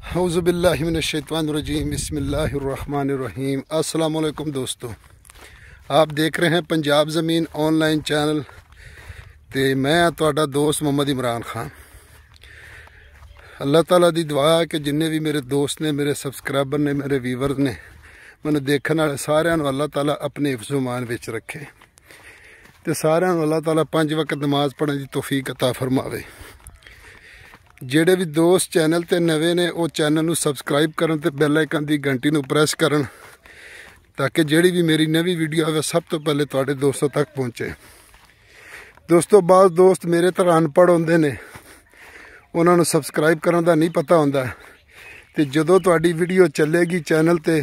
औज़ुबिल्लाहिमिनश्शैतानिर्रजीम बिस्मिल्लाहिर्रहमानिर्रहीम। अस्सलाम वालेकुम दोस्तों, आप देख रहे हैं पंजाब ज़मीन ऑनलाइन चैनल ते मैं तुहाडा दोस्त मोहम्मद इमरान खान। अल्लाह ताला दी दुआ है कि जिन्ने भी मेरे दोस्त ने, मेरे सबसक्राइबर ने, मेरे व्यूवर ने, मैंने देखने वाले सारिਆਂ ਨੂੰ अल्लाह ताला अपने हिफ्ज़-ओ-मान विच रखे ते सारिਆਂ ਨੂੰ अल्लाह ताला 5 वक्त नमाज पढ़ने की तौफीक अता फरमावे। ਜਿਹੜੇ भी दोस्त चैनल ते नवे ने वो चैनल ਨੂੰ सबसक्राइब करन ते बैल आइकन की घंटी ਨੂੰ प्रेस करन ताकि ਜਿਹੜੀ भी मेरी नवी वीडियो आवे सब तो पहले तुहाडे दोस्तों तक पहुँचे। दोस्तों बाज़ दोस्त मेरे तरह अनपढ़ होंदे ने, उन्हां ਨੂੰ सबसक्राइब करन दा नहीं पता होंदा ते जदों तुहाडी वीडियो चलेगी चैनल ते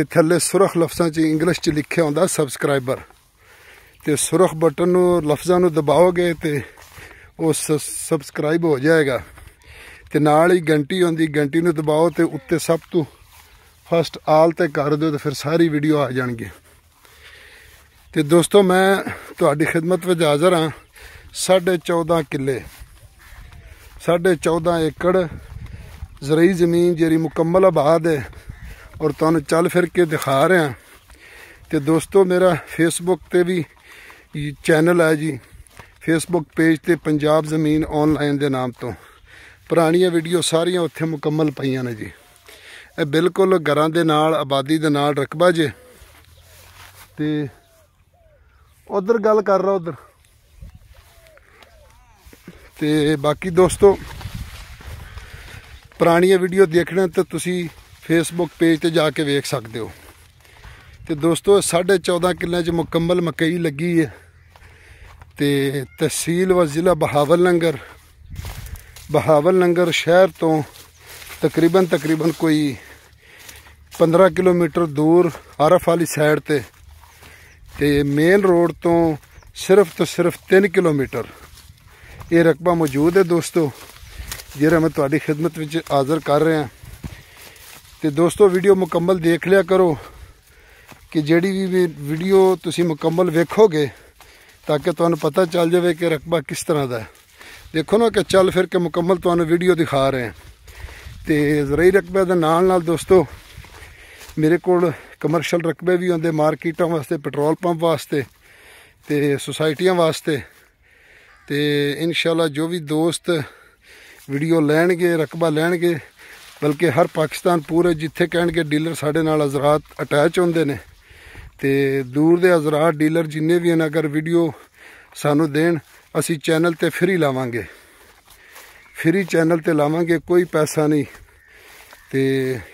थल्ले सुरख लफ्ज़ां च इंग्लिश च लिखिया होंदा सबसक्राइबर ते सुरख बटन ਨੂੰ लफ्ज़ां ਨੂੰ दबाओगे ते वो सबसक्राइब हो जाएगा ते नाल ही घंटी होंदी, घंटी नूं दबाओ ते उत्ते सब तो फस्ट आल ते कर दो तो फिर सारी वीडियो आ जाएगी। तो दोस्तों मैं तुहाडी खिदमत विच हाज़र हाँ। 14.5 किले 14.5 एकड़ ज़रई ज़मीन जी मुकम्मल आबाद है और तुहानूं चल फिर के दिखा रहे हैं। तो दोस्तों मेरा फेसबुक ते भी चैनल है जी, फेसबुक पेज ते पंजाब ज़मीन ऑनलाइन के नाम तो पुरानियां वीडियो सारियां उत्थे मुकम्मल पईयां ने जी। ये बिल्कुल घरां दे नाल आबादी दे नाल रकबा जे ते उधर गल कर रहा उधर ते बाकी दोस्तों पुरानियां वीडियो देखने तो तुसी फेसबुक पेज ते जाके वेख सकते हो। तो दोस्तों 14.5 किले च मुकम्मल मकई लगी है ते तहसील व ज़िला बहावल नंगर शहर तो तकरीबन कोई 15 किलोमीटर दूर आरफ वाली साइड ते मेन रोड तो सिर्फ 3 किलोमीटर ये रकबा मौजूद है दोस्तों, जिहड़ा मैं तुहाडी खिदमत विच हाज़र कर रहा। तो दोस्तों वीडियो मुकम्मल देख लिया करो कि जिहड़ी भी वीडियो तुसी मुकम्मल वेखोगे ताकि तुहानूं पता चल जाए कि रकबा किस तरह का है। देखो ना कि चल फिर के मुकम्मल तुहानूं वीडियो दिखा रहे हैं। तो ज़रई रकबे के नाल दोस्तों मेरे को कमर्शल रकबे भी होंगे मार्केटां वास्ते, पेट्रोल पंप वास्ते ते सोसाइटियां वास्ते। तो इंशाल्लाह जो भी दोस्त वीडियो लैणगे रकबा लैणगे, बल्कि हर पाकिस्तान पूरे जिथे कह डीलर साढ़े नाल हज़रात अटैच होंदे ने ते दूर दे हज़रात डीलर जिन्ने भी हैं अगर वीडियो सानू देन असी चैनल ते फ्री लावांगे, फ्री चैनल ते लावांगे, कोई पैसा नहीं। तो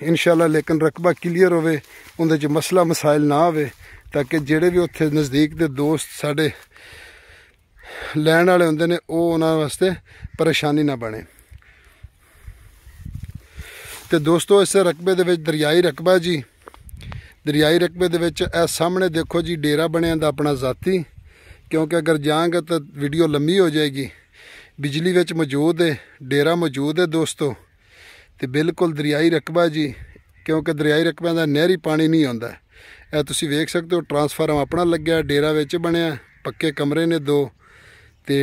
इंशाल्लाह लेकिन रकबा क्लीयर होवे, उहदे च मसला मसाइल ना आवे ताकि जेड़े भी उत्थे नज़दीक दे दोस्त साढ़े लैण वाले होंदे ने वो उन्हां वास्ते परेशानी ना बने। तो दोस्तों इस रकबे दे विच दरियाई रकबा जी, दरियाई रकबे दे विच सामने देखो जी डेरा बनिया दा अपना जाती, क्योंकि अगर जाएंगे तो वीडियो लंबी हो जाएगी। बिजली विच मौजूद है, डेरा मौजूद है दोस्तों। तो बिल्कुल दरियाई रकबा जी, क्योंकि दरियाई रकबे का नहरी पानी नहीं आता। यह तुसी वेख सकते हो ट्रांसफार्म अपना लग्या, डेरा विच बनया, पक्के कमरे ने 2 ते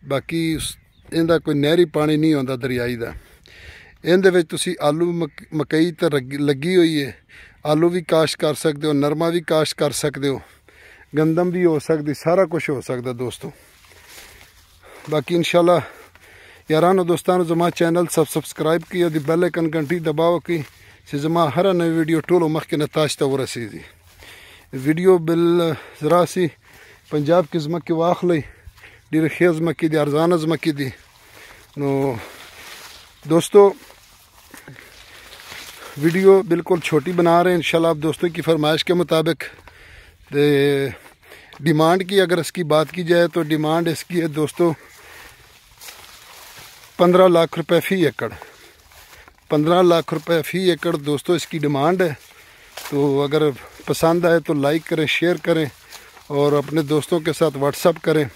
बाकी इहदा कोई नहरी पानी नहीं आता दरियाई का। इहदे विच तुसी आलू मकई तो लगी हुई है, आलू भी काश्त कर सकते हो, नरमा भी काश्त कर सकते हो, गंदम भी हो सकती, सारा कुछ हो सकता दोस्तों। बाकी इंशाल्लाह यारानो दोस्तानो जमा चैनल सब्सक्राइब किया, बेल आइकन घंटी दबाओ कि जमा हर नई वीडियो टोलो मख के नताज तो रसीजी वीडियो बिल जरा सी पंजाब की जमकी वाखली डी खेज मकी दी अरजान जमकी दी नो दोस्तों। वीडियो बिल्कुल छोटी बना रहे हैं इंशाल्लाह आप दोस्तों की फरमाइश के मुताबिक। डिमांड की अगर इसकी बात की जाए तो डिमांड इसकी है दोस्तों 15 लाख रुपए फ़ी एकड़, 15 लाख रुपए फ़ी एकड़ दोस्तों इसकी डिमांड है। तो अगर पसंद आए तो लाइक करें, शेयर करें और अपने दोस्तों के साथ व्हाट्सअप करें।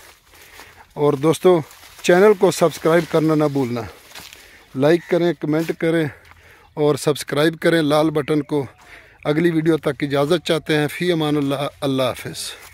और दोस्तों चैनल को सब्सक्राइब करना ना भूलना, लाइक करें, कमेंट करें और सब्सक्राइब करें लाल बटन को। अगली वीडियो तक इजाज़त चाहते हैं। फ़ी अमान अल्लाह, अल्लाह हाफ़िज़।